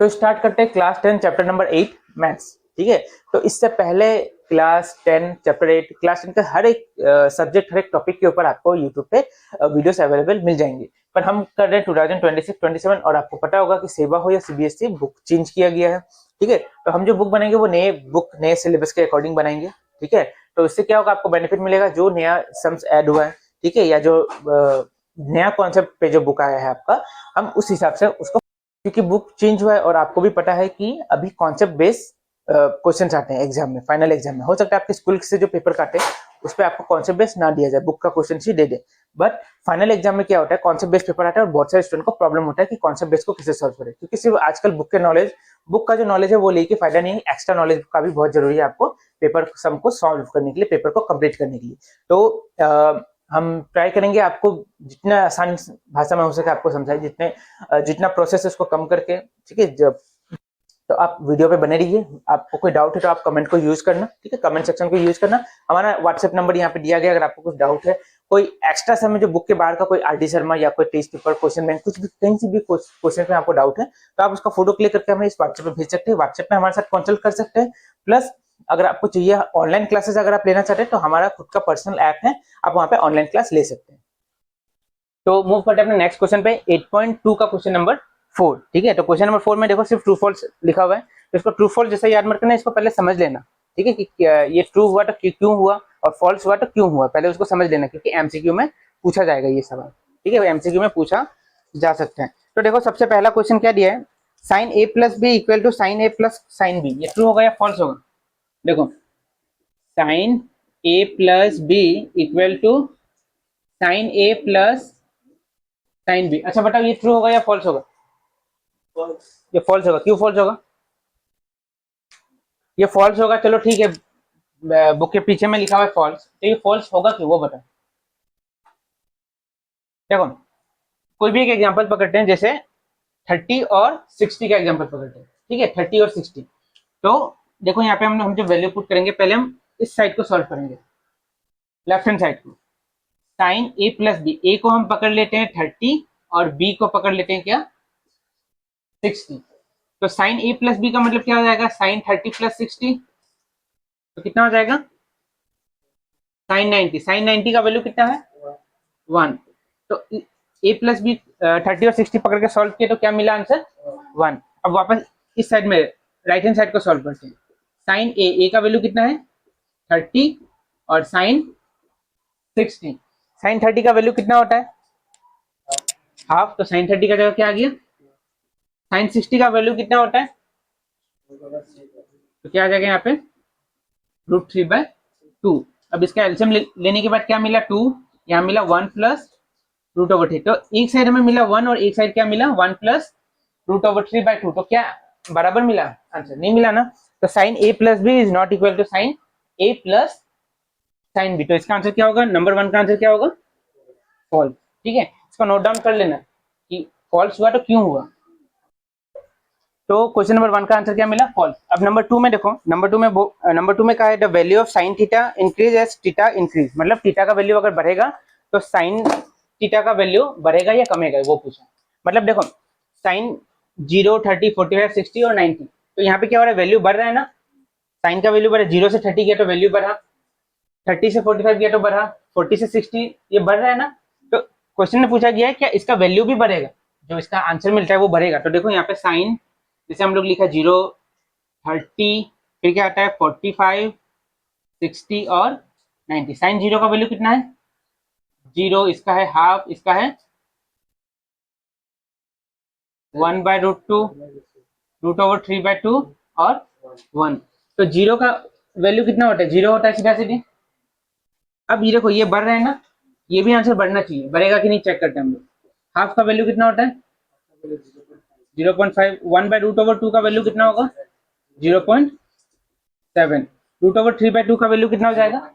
तो स्टार्ट करते हैं क्लास 10 चैप्टर नंबर 8 मैथ्स। ठीक है, तो इससे पहले क्लास 10 चैप्टर 8 क्लास 10 का हर एक सब्जेक्ट, हर एक टॉपिक के ऊपर आपको यूट्यूब पे वीडियोस अवेलेबल मिल जाएंगे। पर हम कर रहे हैं 2026-27, और आपको पता होगा कि सेवा हो या सीबीएसई बुक चेंज किया गया है। ठीक है, तो हम जो बुक बनाएंगे वो नए बुक नए सिलेबस के अकॉर्डिंग बनाएंगे। ठीक है, तो इससे क्या होगा, आपको बेनिफिट मिलेगा जो नया सम्स ऐड हुआ है, ठीक है, या जो नया कॉन्सेप्ट पे जो बुक आया है आपका, हम उस हिसाब से उसको, क्योंकि बुक चेंज हुआ है और आपको भी पता है कि अभी कॉन्सेप्ट बेस्ड क्वेश्चन आते हैं एग्जाम में, फाइनल एग्जाम में। हो सकता है आपके स्कूल से जो पेपर काटे उस पर आपको कॉन्सेप्ट बेस्ड ना दिया जाए, बुक का question he they they, but final exam में क्या होता है, कॉन्सेप्ट बेस्ड पेपर आता है और बहुत सारे स्टूडेंट को प्रॉब्लम होता है कि कॉन्सेप्ट बेस्ड को कैसे सॉल्व करें, क्योंकि सिर्फ आजकल बुक का जो नॉलेज है वो लेके फायदा नहीं है, एक्स्ट्रा नॉलेज का भी बहुत जरूरी है आपको पेपर सम को सॉल्व करने के लिए, पेपर को कंप्लीट करने के लिए। तो हम ट्राई करेंगे आपको जितना आसान भाषा में हो सके आपको समझाए, जितना प्रोसेस है उसको कम करके। ठीक है, जब तो आप वीडियो पे बने रहिए। आपको कोई डाउट है तो आप कमेंट को यूज करना, ठीक है, कमेंट सेक्शन को यूज करना। हमारा व्हाट्सएप नंबर यहाँ पे दिया गया, अगर आपको कुछ डाउट है, कोई एक्स्ट्रा समय जो बुक के बाहर का कोई आरडी शर्मा या कोई टेस्ट पेपर क्वेश्चन बैंक कुछ भी कहीं से भी क्वेश्चन में आपको डाउट है, तो आप उसका फोटो क्लिक करके हमें इस व्हाट्सएप पे भेज सकते हैं, व्हाट्सएप में हमारे साथ कंसल्ट कर सकते हैं। प्लस अगर आपको चाहिए ऑनलाइन क्लासेस अगर आप लेना चाहते हैं तो हमारा खुद का पर्सनल ऐप है, आप वहां पे ऑनलाइन क्लास ले सकते हैं। तो मूव करते हैं अपने नेक्स्ट क्वेश्चन पे, 8.2 का क्वेश्चन नंबर 4। ठीक है, तो क्वेश्चन नंबर 4 में देखो सिर्फ ट्रू फॉल्स लिखा हुआ है, तो इसको ट्रू फॉल्स जैसे याद मत करना, इसको पहले समझ लेना। ठीक है, कि ये ट्रू हुआ तो क्यों हुआ, और फॉल्स हुआ तो क्यों हुआ, पहले उसको समझ लेना, क्योंकि एमसीक्यू में पूछा जाएगा ये सवाल। ठीक है, एमसीक्यू में पूछा जा सकता है। तो देखो सबसे पहला क्वेश्चन क्या दिया है, sine a plus b equal to sine a plus sine b, ये ट्रू होगा या फॉल्स होगा। देखो sine a plus b equal to sine a plus sine b. अच्छा बताओ ये ट्रू होगा या फॉल्स होगा। ये फॉल्स होगा, क्यों फॉल्स होगा, ये फॉल्स होगा, चलो ठीक है, बुक के पीछे में लिखा हुआ है फॉल्स, तो ये फॉल्स होगा क्यों वो बताओ। देखो कोई भी एक एग्जांपल पकड़ते हैं, जैसे 30 और 60 का एग्जांपल पकड़ते हैं। ठीक है, 30 और 60, तो देखो यहाँ पे हम जो वैल्यू पुट करेंगे, पहले हम इस साइड को सॉल्व करेंगे, लेफ्ट हैंड साइड को। साइन ए प्लस बी, ए को हम पकड़ लेते हैं 30 और बी को पकड़ लेते हैं क्या 60। तो साइन ए प्लस बी का मतलब क्या हो जाएगा, साइन 30 प्लस 60, तो कितना हो जाएगा साइन 90। साइन 90 का वैल्यू कितना है 1। तो ए प्लस बी 30 और 60 पकड़ के सॉल्व किया तो क्या मिला आंसर 1। अब वापस इस साइड में राइट हैंड साइड को सॉल्व करते हैं। साइन ए का वैल्यू कितना है 30 और साइन 60, साइन 30 का वैल्यू कितना होता है हाफ, तो साइन 30 का जगह क्या आ गया, साइन 60 का वैल्यू कितना होता है, तो क्या आ जाएगा यहाँ पे √3/2। अब इसका एलसीएम लेने के बाद क्या मिला 2, यहाँ मिला 1 प्लस √3। तो एक साइड हमें मिला 1 और एक साइड क्या मिला 1 प्लस √3/2, तो क्या बराबर मिला, आंसर नहीं मिला ना। तो sine a plus b is not equal to sine a plus sine b, तो इसका आंसर क्या होगा, नंबर 1 का आंसर क्या होगा फॉल्स। ठीक है, इसको नोट डाउन कर लेना कि फॉल्स हुआ तो क्यों हुआ। तो क्वेश्चन नंबर 1 का आंसर क्या मिला फॉल्स। अब नंबर 2 में देखो, नंबर 2 में कहा है the value of sine theta increase as theta increase, मतलब थीटा का वैल्यू अगर बढ़ेगा तो साइन थीटा का वैल्यू बढ़ेगा या कमेगा, वो पूछा। मतलब देखो साइन 0, 30, 45, 60 और 90, तो यहाँ पे क्या हो रहा है, वैल्यू बढ़ रहा है ना, साइन का वैल्यू बढ़ा, 0 से 30 गया तो वैल्यू बढ़ा, 30 से 45 गया तो बढ़ा, 40 से 60 ये बढ़ रहा है ना। तो क्वेश्चन में पूछा गया है क्या इसका वैल्यू भी बढ़ेगा, जो इसका आंसर मिलता है वो बढ़ेगा। तो देखो यहाँ पे साइन जैसे हम लोग लिखा 0, 30, फिर क्या आता है 45, 60 और 90। साइन 0 का वैल्यू कितना है 0, इसका है हाफ, इसका है 1/√2, √3/2 और 1। तो 0 का वैल्यू कितना होता है 0 होता है सीधा सीधी। अब ये देखो ये बढ़ रहा है ना, ये भी आंसर बढ़ना चाहिए, बढ़ेगा कि नहीं चेक करते हैं हम लोग। हाफ का वैल्यू कितना होता है 0.5, 1/√2 का वैल्यू कितना होगा 0.7, √3/2 का वैल्यू कितना हो जाएगा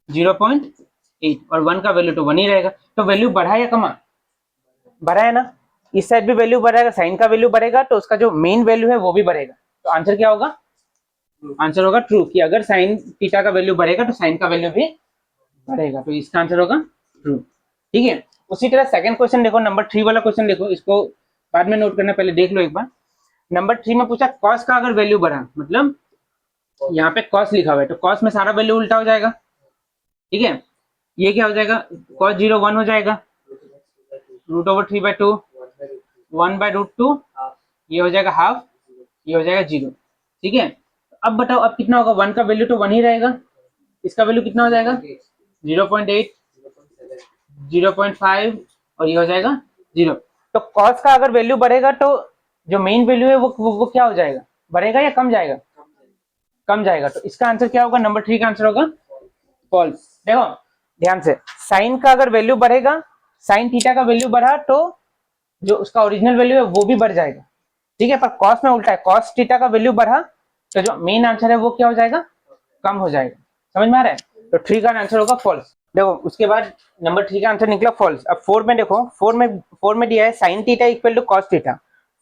0.8, और 1 का वैल्यू तो 1 ही रहेगा। तो वैल्यू बढ़ा या कमा, बढ़ा है ना, इस साइड भी वैल्यू बढ़ेगा, साइन का वैल्यू बढ़ेगा तो उसका जो मेन वैल्यू है वो भी बढ़ेगा। तो आंसर क्या होगा, आंसर होगा ट्रू, कि अगर साइन थीटा का वैल्यू बढ़ेगा तो साइन का वैल्यू भी बढ़ेगा, तो इसका आंसर होगा ट्रू। ठीक है, उसी तरह सेकंड क्वेश्चन देखो, नंबर 3 वाला क्वेश्चन देखो, इसको बाद में नोट करना, पहले देख लो एक बार। नंबर 3 में पूछा कॉस का अगर वैल्यू बढ़ा, मतलब यहाँ पे कॉस लिखा हुआ है तो कॉस में सारा वैल्यू उल्टा हो जाएगा, ठीक है। ये क्या हो जाएगा, कॉस 0 1 हो जाएगा, √3/2 1/√2, ये हो जाएगा हाफ, ये हो जाएगा 0, ठीक है। अब बताओ अब कितना होगा, 1 का वैल्यू तो 1 ही रहेगा, इसका वैल्यू कितना हो जाएगा 0.8 0.5 और ये हो जाएगा 0। तो कॉस का अगर वैल्यू बढ़ेगा तो जो मेन वैल्यू है वो क्या हो जाएगा, बढ़ेगा या कम जाएगा, कम जाएगा। तो इसका आंसर क्या होगा, नंबर 3 का आंसर होगा फॉल्स। देखो ध्यान से, साइन का अगर वैल्यू बढ़ेगा, साइन थीटा का वैल्यू बढ़ा तो जो उसका ओरिजिनल वैल्यू है वो भी बढ़ जाएगा, ठीक है। पर कॉस में उल्टा है, कॉस थीटा का वैल्यू बढ़ा तो जो मेन आंसर है वो क्या हो जाएगा, कम हो जाएगा। समझ में आ रहा है, तो 3 का आंसर होगा फॉल्स। देखो उसके बाद नंबर 3 का आंसर निकला फॉल्स। अब 4 में देखो, 4 में दिया है sine theta equal to cos theta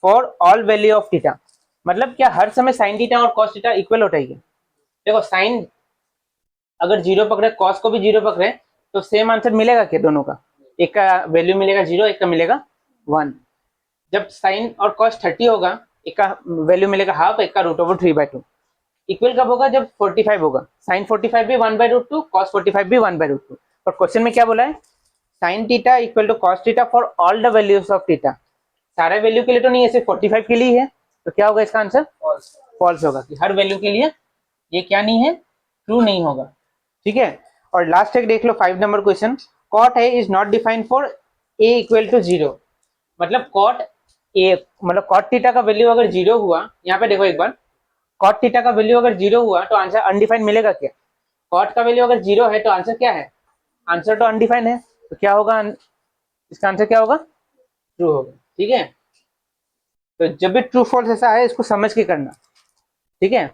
for all value of theta. मतलब क्या हर समय साइन थीटा और कॉस थीटा इक्वल होता है क्या? देखो साइन अगर 0 पकड़े, कॉस को भी 0 पकड़े तो सेम आंसर मिलेगा क्या दोनों का, एक का वैल्यू मिलेगा 0, एक का मिलेगा 1। जब साइन और कॉस 30 होगा, एक का वैल्यू मिलेगा हाफ, एक का √3/2। इक्वल कब होगा, जब 45 होगा, साइन 45 भी 1/√2, कॉस 45 भी 1/√2। और क्वेश्चन में क्या बोला है, sine theta equal to cos theta for all the values of theta. सारे वैल्यू के लिए तो नहीं है, सिर्फ 45 के लिए है। तो क्या होगा इसका आंसर, फॉल्स होगा, कि हर वैल्यू के लिए ये क्या नहीं है, ट्रू नहीं होगा, ठीक है। और लास्ट एक देख लो 5 number question, cot a is not defined for a equal to 0। मतलब कॉट ए, मतलब कॉट थीटा का वैल्यू अगर 0 हुआ, यहाँ पे देखो एक बार, कॉट थीटा का वैल्यू अगर 0 हुआ तो आंसर अनडिफाइंड मिलेगा क्या? कॉट का वैल्यू अगर 0 है तो आंसर क्या है, आंसर तो अनडिफाइंड है। तो क्या होगा, इसका आंसर क्या होगा, ट्रू होगा, ठीक है। तो जब भी ट्रू फॉल्स ऐसा है इसको समझ के करना, ठीक है।